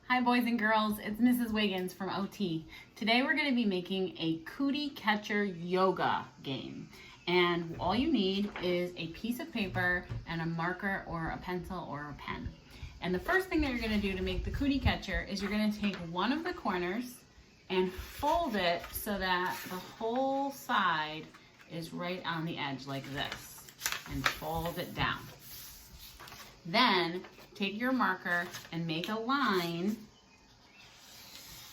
Hi boys and girls, it's Mrs. Wiggins from OT. Today we're going to be making a Cootie catcher yoga game. And all you need is a piece of paper and a marker or a pencil or a pen. And the first thing that you're going to do to make the Cootie catcher is you're going to take one of the corners and fold it so that the whole side is right on the edge like this. And fold it down. Then take your marker and make a line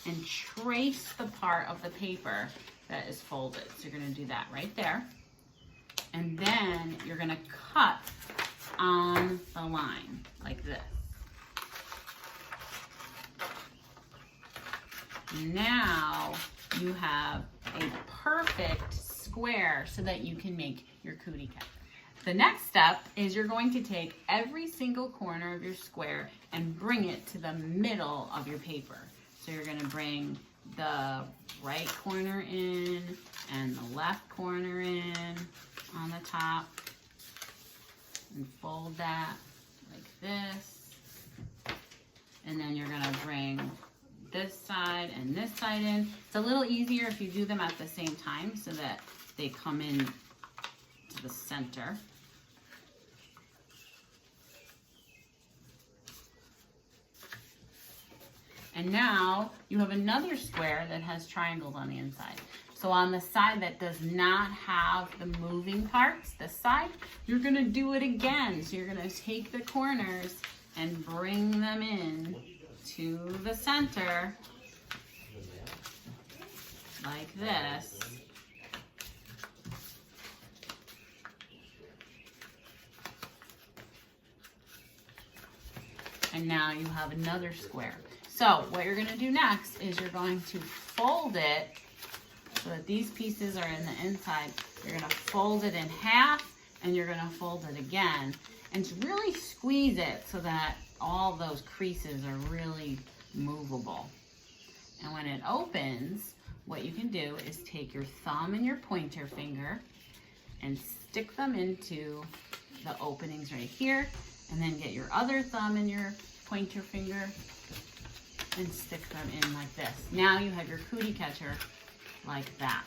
and trace the part of the paper that is folded. So you're going to do that right there. And then you're going to cut on the line like this. Now you have a perfect square so that you can make your cootie catcher. The next step is you're going to take every single corner of your square and bring it to the middle of your paper. So you're going to bring the right corner in and the left corner in on the top and fold that like this. And then you're going to bring this side and this side in. It's a little easier if you do them at the same time so that they come in to the center. And now you have another square that has triangles on the inside. So on the side that does not have the moving parts, this side, you're gonna do it again. So you're gonna take the corners and bring them in to the center, like this. And now you have another square. So what you're gonna do next is you're going to fold it so that these pieces are in the inside. You're gonna fold it in half and you're gonna fold it again and really squeeze it so that all those creases are really movable. And when it opens, what you can do is take your thumb and your pointer finger and stick them into the openings right here, and then get your other thumb and your pointer finger and stick them in like this. Now you have your cootie catcher like that.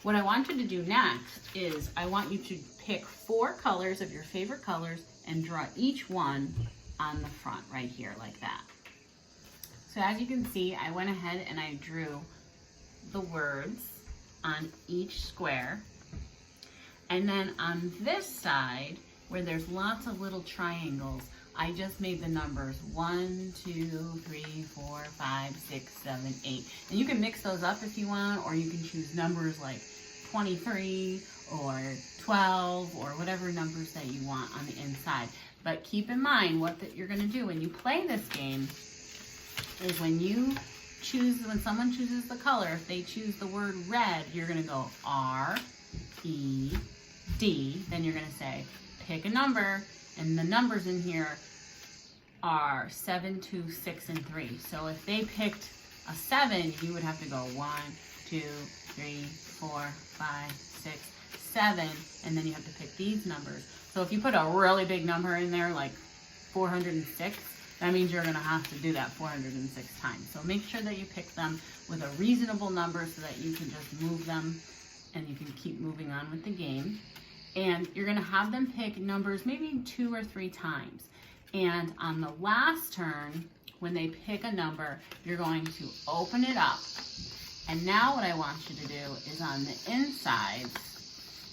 What I want you to do next is I want you to pick 4 colors of your favorite colors and draw each one on the front right here like that. So as you can see, I went ahead and I drew the words on each square. And then on this side, where there's lots of little triangles, I just made the numbers 1, 2, 3, 4, 5, 6, 7, 8. And you can mix those up if you want, or you can choose numbers like 23 or 12 or whatever numbers that you want on the inside. But keep in mind what you're going to do when you play this game is when someone chooses the color, if they choose the word red, you're going to go R, E, D. Then you're going to say, pick a number. And the numbers in here are 7, 2, 6, and 3. So if they picked a 7, you would have to go 1, 2, 3, 4, 5, 6, 7, and then you have to pick these numbers. So if you put a really big number in there, like 406, that means you're going to have to do that 406 times. So make sure that you pick them with a reasonable number so that you can just move them and you can keep moving on with the game. And you're gonna have them pick numbers maybe 2 or 3 times. And on the last turn, when they pick a number, you're going to open it up. And now what I want you to do is on the inside,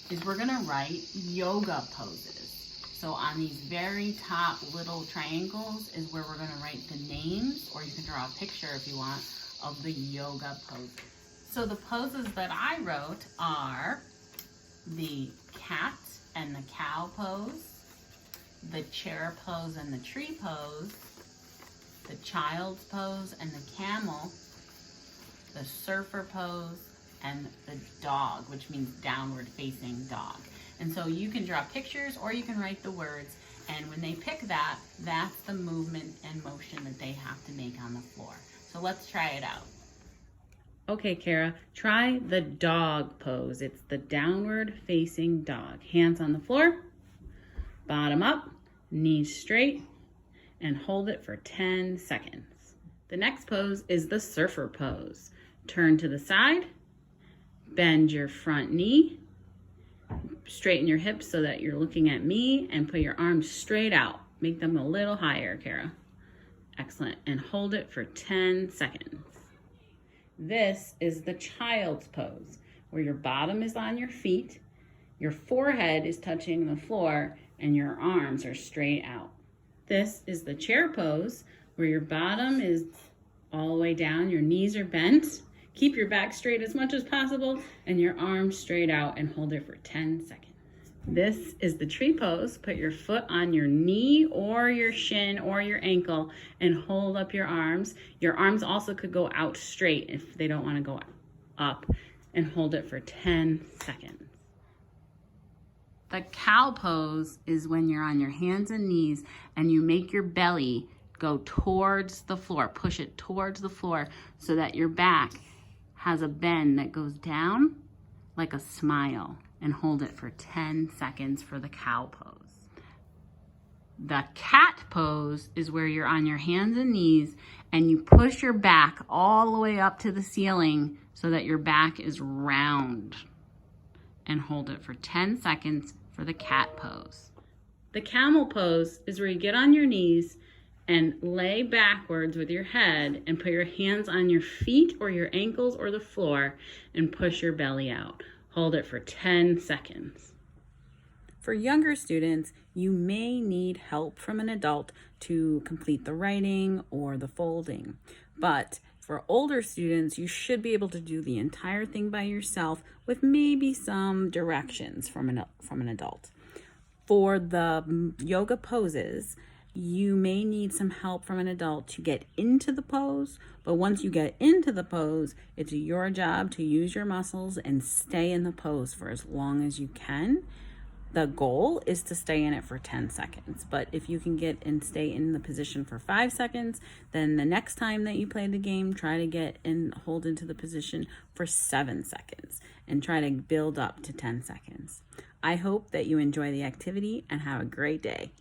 is we're gonna write yoga poses. So on these very top little triangles is where we're gonna write the names, or you can draw a picture if you want, of the yoga poses. So the poses that I wrote are the cat and the cow pose, the chair pose and the tree pose, the child's pose and the camel, the surfer pose, and the dog, which means downward facing dog. And so you can draw pictures or you can write the words, and when they pick that, that's the movement and motion that they have to make on the floor. So let's try it out. Okay, Kara, try the dog pose. It's the downward facing dog. Hands on the floor, bottom up, knees straight, and hold it for 10 seconds. The next pose is the surfer pose. Turn to the side, bend your front knee, straighten your hips so that you're looking at me, and put your arms straight out. Make them a little higher, Kara. Excellent. And hold it for 10 seconds. This is the child's pose, where your bottom is on your feet, your forehead is touching the floor, and your arms are straight out. This is the chair pose, where your bottom is all the way down, your knees are bent. Keep your back straight as much as possible and your arms straight out, and hold it for 10 seconds. This is the tree pose. Put your foot on your knee or your shin or your ankle and hold up your arms. Your arms also could go out straight if they don't want to go up, and hold it for 10 seconds. The cow pose is when you're on your hands and knees and you make your belly go towards the floor. Push it towards the floor so that your back has a bend that goes down like a smile, and hold it for 10 seconds for the cow pose. The cat pose is where you're on your hands and knees and you push your back all the way up to the ceiling so that your back is round, and hold it for 10 seconds for the cat pose. The camel pose is where you get on your knees and lay backwards with your head and put your hands on your feet or your ankles or the floor and push your belly out. Hold it for 10 seconds. For younger students, you may need help from an adult to complete the writing or the folding. But for older students, you should be able to do the entire thing by yourself with maybe some directions from an adult. For the yoga poses, you may need some help from an adult to get into the pose, but once you get into the pose, it's your job to use your muscles and stay in the pose for as long as you can. The goal is to stay in it for 10 seconds, but if you can get and stay in the position for 5 seconds, then the next time that you play the game, try to get and hold into the position for 7 seconds and try to build up to 10 seconds. I hope that you enjoy the activity and have a great day.